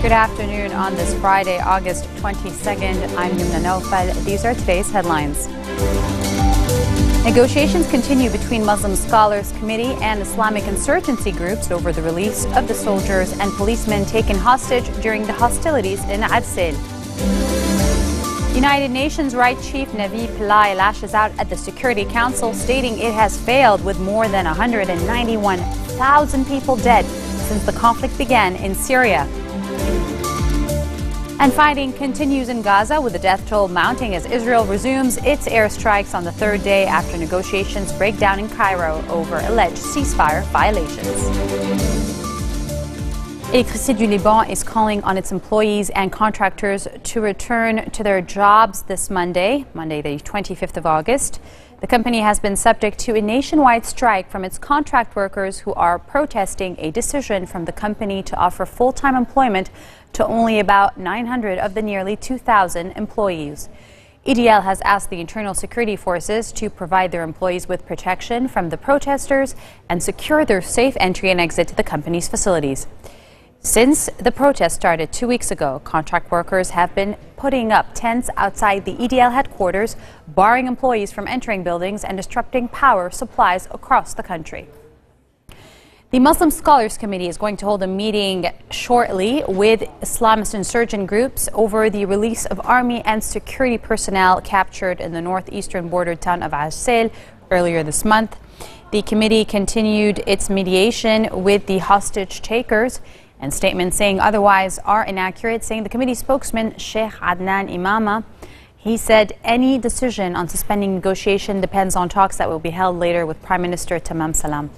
Good afternoon on this Friday, August 22nd. I'm Yumna Naufal. These are today's headlines. Negotiations continue between Muslim Scholars Committee and Islamic insurgency groups over the release of the soldiers and policemen taken hostage during the hostilities in Arsel. United Nations Right Chief Navi Pillay lashes out at the Security Council, stating it has failed with more than 191,000 people dead since the conflict began in Syria. And fighting continues in Gaza, with the death toll mounting as Israel resumes its airstrikes on the third day after negotiations break down in Cairo over alleged ceasefire violations. Electricité du Liban is calling on its employees and contractors to return to their jobs this Monday, the 25th of August. The company has been subject to a nationwide strike from its contract workers who are protesting a decision from the company to offer full-time employment to only about 900 of the nearly 2,000 employees. EDL has asked the internal security forces to provide their employees with protection from the protesters and secure their safe entry and exit to the company's facilities. Since the protest started 2 weeks ago, contract workers have been putting up tents outside the EDL headquarters, barring employees from entering buildings and disrupting power supplies across the country. The Muslim Scholars Committee is going to hold a meeting shortly with Islamist insurgent groups over the release of army and security personnel captured in the northeastern border town of Arsel earlier this month. The committee continued its mediation with the hostage takers, and statements saying otherwise are inaccurate, saying the committee spokesman Sheikh Adnan Imama. He said any decision on suspending negotiation depends on talks that will be held later with Prime Minister Tamam Salam.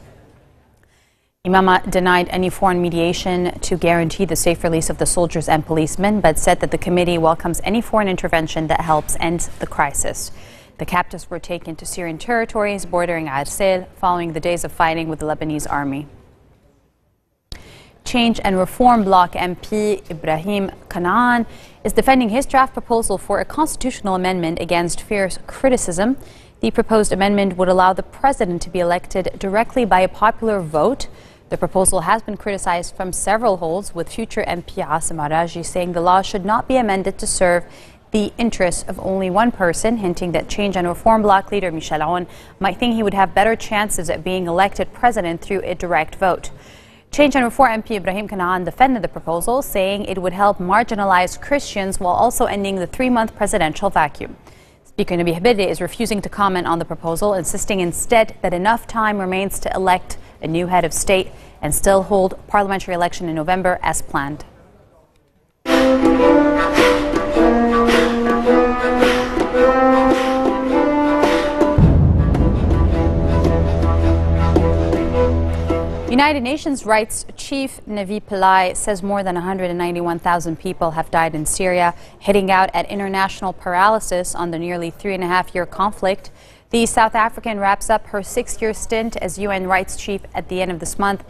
Imama denied any foreign mediation to guarantee the safe release of the soldiers and policemen, but said that the committee welcomes any foreign intervention that helps end the crisis. The captives were taken to Syrian territories bordering Arsel following the days of fighting with the Lebanese army. Change and Reform Bloc MP Ibrahim Kanaan is defending his draft proposal for a constitutional amendment against fierce criticism. The proposed amendment would allow the president to be elected directly by a popular vote. The proposal has been criticized from several holds, with future MP Asim Araji saying the law should not be amended to serve the interests of only one person, hinting that Change and Reform Bloc leader Michel Aoun might think he would have better chances at being elected president through a direct vote. Change and Reform MP Ibrahim Kanaan defended the proposal, saying it would help marginalized Christians while also ending the 3-month presidential vacuum. Speaker Nabi Habibie is refusing to comment on the proposal, insisting instead that enough time remains to elect a new head of state and still hold parliamentary election in November as planned. United Nations Rights Chief Navi Pillay says more than 191,000 people have died in Syria, hitting out at international paralysis on the nearly 3.5-year conflict. The South African wraps up her 6-year stint as UN Rights Chief at the end of this month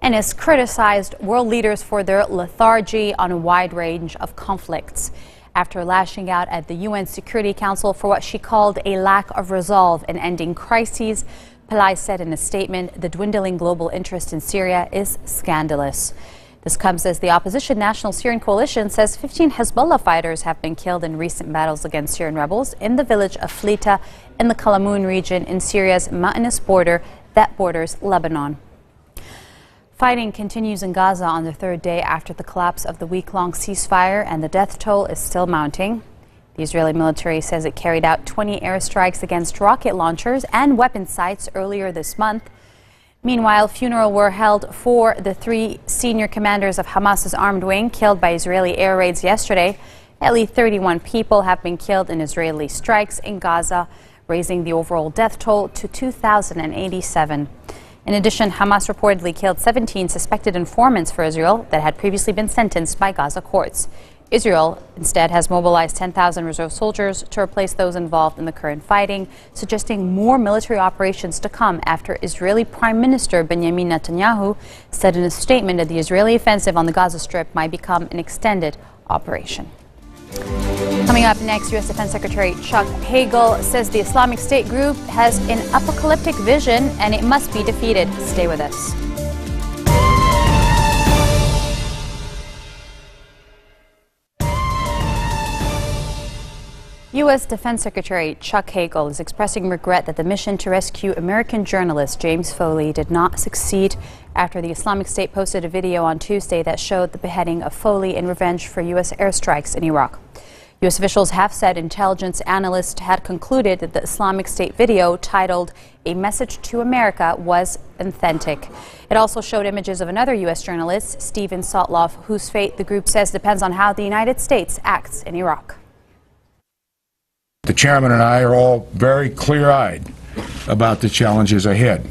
and has criticized world leaders for their lethargy on a wide range of conflicts. After lashing out at the UN Security Council for what she called a lack of resolve in ending crises, Pillay said in a statement, the dwindling global interest in Syria is scandalous. This comes as the opposition National Syrian Coalition says 15 Hezbollah fighters have been killed in recent battles against Syrian rebels in the village of Flita in the Kalamoun region in Syria's mountainous border that borders Lebanon. Fighting continues in Gaza on the third day after the collapse of the week-long ceasefire, and the death toll is still mounting. The Israeli military says it carried out 20 airstrikes against rocket launchers and weapon sites earlier this month. Meanwhile, funerals were held for the 3 senior commanders of Hamas's armed wing killed by Israeli air raids yesterday. At least 31 people have been killed in Israeli strikes in Gaza, raising the overall death toll to 2,087. In addition, Hamas reportedly killed 17 suspected informants for Israel that had previously been sentenced by Gaza courts. Israel instead has mobilized 10,000 reserve soldiers to replace those involved in the current fighting, suggesting more military operations to come after Israeli Prime Minister Benjamin Netanyahu said in a statement that the Israeli offensive on the Gaza Strip might become an extended operation. Coming up next, U.S. Defense Secretary Chuck Hagel says the Islamic State group has an apocalyptic vision and it must be defeated. Stay with us. U.S. Defense Secretary Chuck Hagel is expressing regret that the mission to rescue American journalist James Foley did not succeed after the Islamic State posted a video on Tuesday that showed the beheading of Foley in revenge for U.S. airstrikes in Iraq. U.S. officials have said intelligence analysts had concluded that the Islamic State video, titled "A Message to America," was authentic. It also showed images of another U.S. journalist, Steven Sotloff, whose fate the group says depends on how the United States acts in Iraq. The chairman and I are all very clear-eyed about the challenges ahead.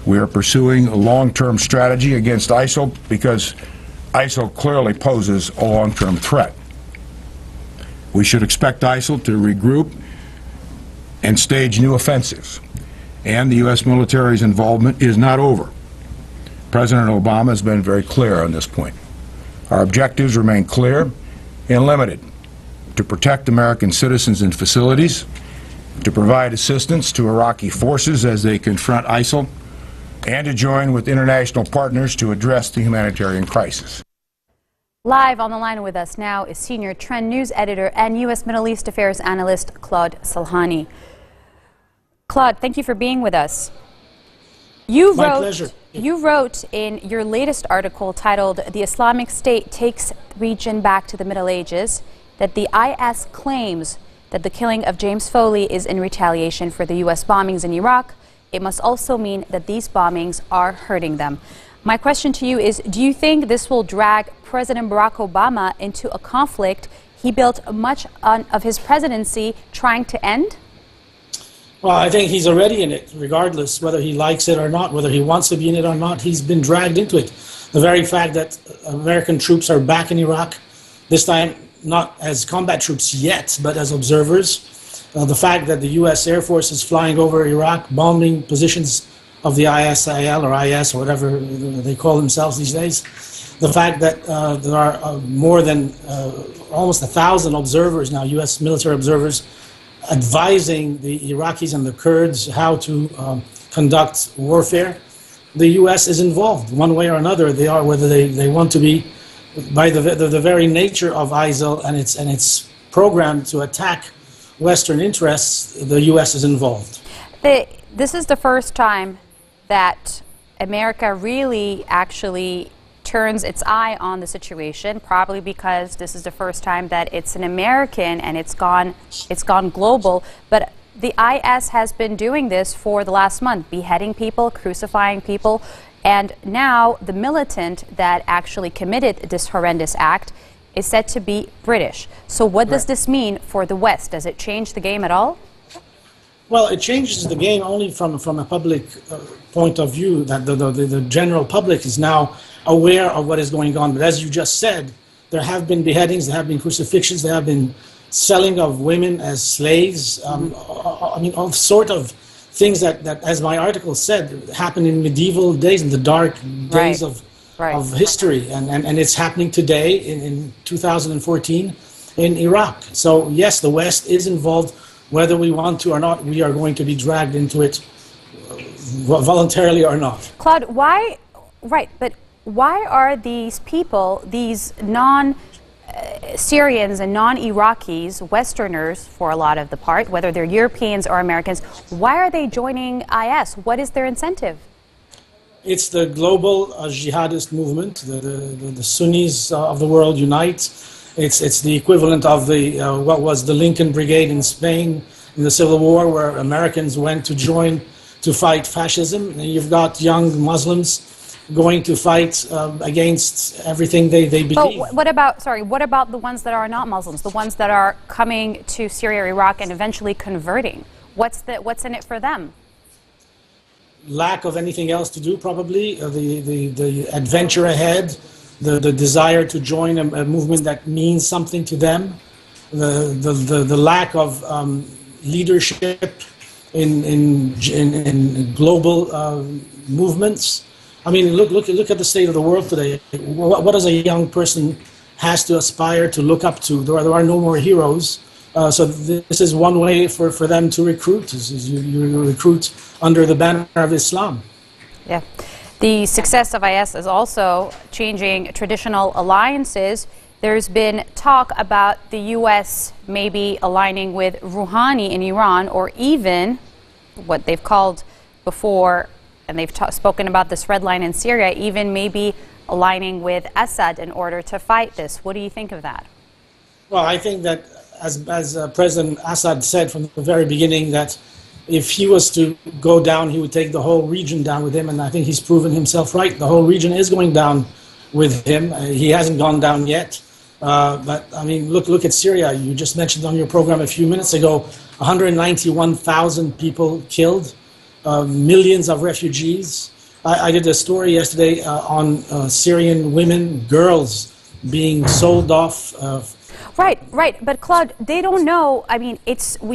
We are pursuing a long-term strategy against ISIL because ISIL clearly poses a long-term threat. We should expect ISIL to regroup and stage new offensives. And the U.S. military's involvement is not over. President Obama has been very clear on this point. Our objectives remain clear and limited: to protect American citizens and facilities, to provide assistance to Iraqi forces as they confront ISIL, and to join with international partners to address the humanitarian crisis. Live on the line with us now is senior Trend News editor and U.S. Middle East Affairs analyst Claude Salhani. Claude, thank you for being with us. My pleasure. You wrote in your latest article titled "The Islamic State Takes the Region Back to the Middle Ages" that the IS claims that the killing of James Foley is in retaliation for the U.S. bombings in Iraq. It must also mean that these bombings are hurting them. My question to you is, do you think this will drag President Barack Obama into a conflict he built much of his presidency trying to end? Well, I think he's already in it, regardless whether he likes it or not, whether he wants to be in it or not. He's been dragged into it. The very fact that American troops are back in Iraq, this time not as combat troops yet, but as observers. The fact that the U.S. Air Force is flying over Iraq, bombing positions of the ISIL or IS or whatever they call themselves these days. The fact that there are more than almost 1,000 observers now, U.S. military observers, advising the Iraqis and the Kurds how to conduct warfare. The U.S. is involved one way or another. They are, whether they want to be, by the very nature of ISIL and its program to attack Western interests. The U.S. is involved. This is the first time that America really actually turns its eye on the situation, probably because this is the first time that it's an American and it's gone global. But the IS has been doing this for the last month, beheading people, crucifying people, and now the militant that actually committed this horrendous act is said to be British. So what does this mean for the West? Does it change the game at all? Well, it changes the game only from a public point of view, that the general public is now aware of what is going on. But as you just said, there have been beheadings, there have been crucifixions, there have been selling of women as slaves. I mean, all sort of things that, as my article said, happened in medieval days, in the dark days of history. And it's happening today in 2014 in Iraq. So yes, the West is involved. Whether we want to or not, we are going to be dragged into it voluntarily or not. Claude, why are these people, these non-Syrians and non-Iraqis, Westerners for a lot of the part, whether they're Europeans or Americans, why are they joining IS? What is their incentive? It's the global jihadist movement. The Sunnis of the world unite. It's the equivalent of the what was the Lincoln Brigade in Spain in the Civil War, where Americans went to join to fight fascism. And you've got young Muslims going to fight against everything they believe. But what about the ones that are not Muslims, the ones that are coming to Syria, Iraq, and eventually converting? What's in it for them? Lack of anything else to do, probably. The adventure ahead. The desire to join a movement that means something to them, the lack of leadership in global movements. I mean, look at the state of the world today. What does a young person has to aspire to look up to? There are no more heroes. So this is one way for them to recruit. You recruit under the banner of Islam. Yeah. The success of IS is also changing traditional alliances. There's been talk about the U.S. maybe aligning with Rouhani in Iran, or even what they've called before, and they've spoken about this red line in Syria, even maybe aligning with Assad in order to fight this. What do you think of that? Well, I think that, as President Assad said from the very beginning, that if he was to go down, he would take the whole region down with him, and I think he's proven himself right. The whole region is going down with him. He hasn't gone down yet. But I mean, look at Syria. You just mentioned on your program a few minutes ago, 191,000 people killed, millions of refugees. I did a story yesterday on Syrian women, girls being sold off. Right. But Claude, they don't know. I mean,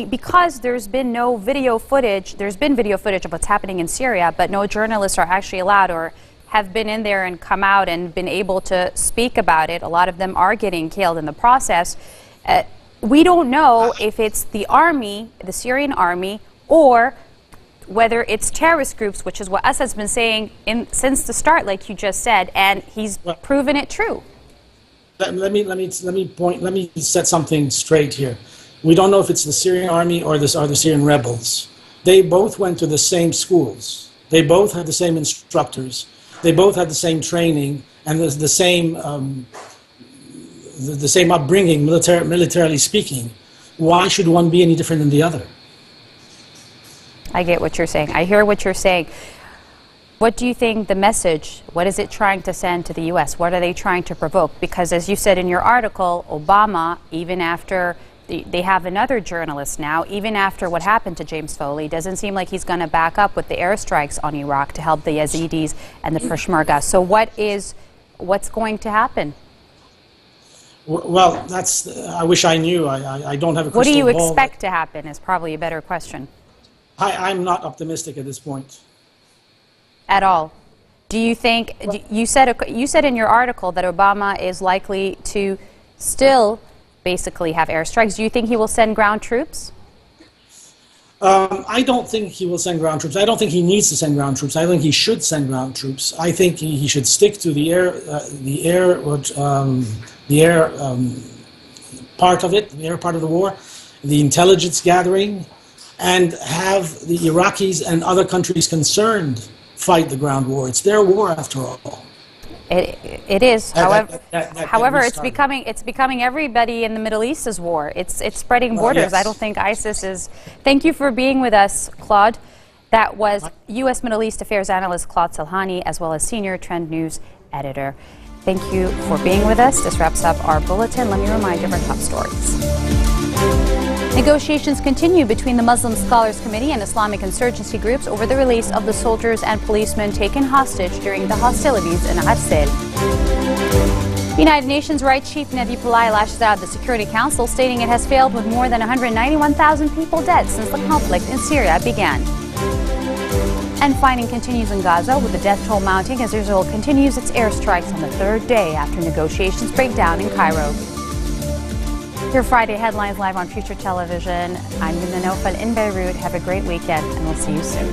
because there's been no video footage. There's been video footage of what's happening in Syria, but no journalists are actually allowed or have been in there and come out and been able to speak about it. A lot of them are getting killed in the process. We don't know if it's the army, the Syrian army, or whether it's terrorist groups, which is what Assad's been saying since the start, like you just said, and he's proven it true. Let me set something straight here. We don't know if it's the Syrian army or the Syrian rebels. They both went to the same schools. They both had the same instructors. They both had the same training and the same upbringing, militarily speaking. Why should one be any different than the other? I get what you're saying. I hear what you're saying. What do you think the message, what is it trying to send to the U.S.? What are they trying to provoke? Because as you said in your article, Obama, even after they have another journalist now, even after what happened to James Foley, doesn't seem like he's going to back up with the airstrikes on Iraq to help the Yazidis and the Peshmerga. So what's going to happen? Well, I wish I knew. I don't have a crystal ball. What do you expect to happen is probably a better question. I'm not optimistic at this point. At all. Do you think, you said in your article that Obama is likely to still basically have airstrikes. Do you think he will send ground troops? I don't think he will send ground troops. I don't think he needs to send ground troops. I think he should send ground troops. I think he should stick to the air part of it, the air part of the war, the intelligence gathering, and have the Iraqis and other countries concerned fight the ground war. It's their war after all. It is. However, it's becoming everybody in the Middle East's war. It's spreading borders. Yes. I don't think ISIS is. Thank you for being with us, Claude. That was U.S. Middle East Affairs analyst Claude Salhani, as well as senior Trend News editor. Thank you for being with us. This wraps up our bulletin. Let me remind you of our top stories. Negotiations continue between the Muslim Scholars Committee and Islamic insurgency groups over the release of the soldiers and policemen taken hostage during the hostilities in Arsel. United Nations Rights Chief Navi Pillay lashes out at the Security Council, stating it has failed with more than 191,000 people dead since the conflict in Syria began. And fighting continues in Gaza, with the death toll mounting as Israel continues its airstrikes on the third day after negotiations break down in Cairo. Your Friday headlines live on Future Television. I'm Minna Nofal in Beirut. Have a great weekend, and we'll see you soon.